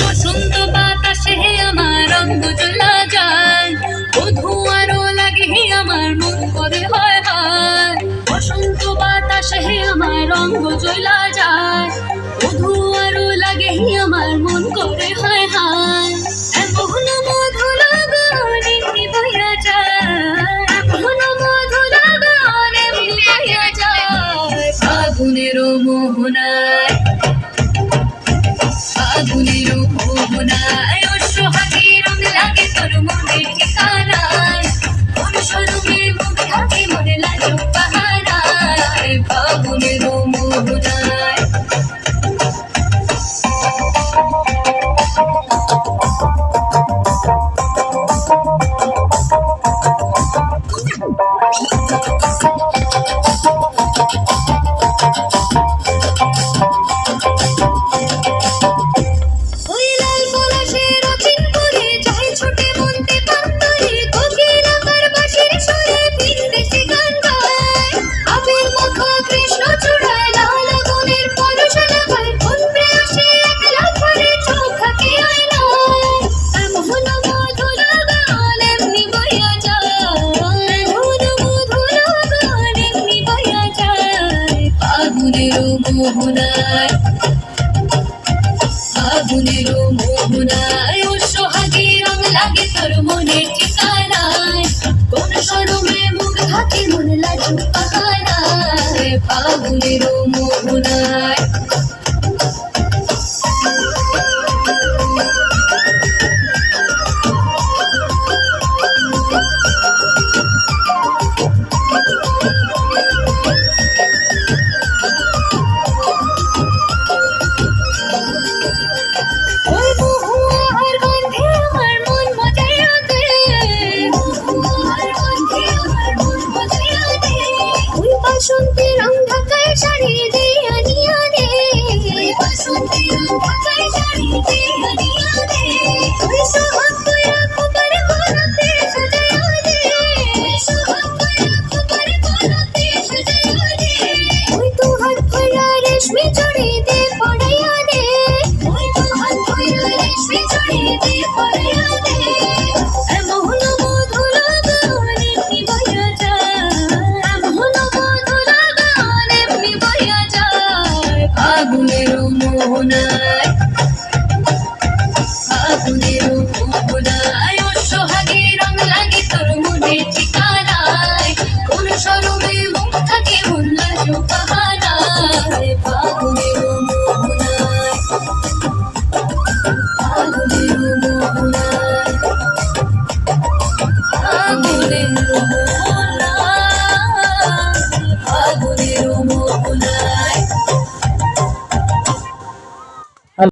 বসন্ত বাতাসে আমার রঙ চলা যায়, বধূ আরো লাগে আমার মন করে হয় হায়। বসন্ত বাতাসে আমার রঙ চলা যায়, বধূ আরো লাগে আমার মন করে হয় হায়। এমন মধু লাগন এমনি বইয়া যায়, এমন মধু লাগন এমনি বইয়া যায়। ফাগুনের মোহনায়, ফাগুনের মোহনায় ও সোহাগী রং লাগে তোর মনের ঠিকানায়। কোন শরমে মুখ ঢাকে মনে লাজুক পাহারায়। ফাগুনের মোহনায় মোহনায়, ফাগুনের মোহনায় ও সোহাগী রং লাগে তোর মনের ঠিকানায়। কোন শরমে মুখ ঢাকে মনে লাজুক পাহারায়। ফাগুনের মোহনায় বাসন্তী রং ঢাকায় শাড়ি দিয়া নিয়া রে, বাসন্তী রং ঢাকায় শাড়ি দিয়া নিয়া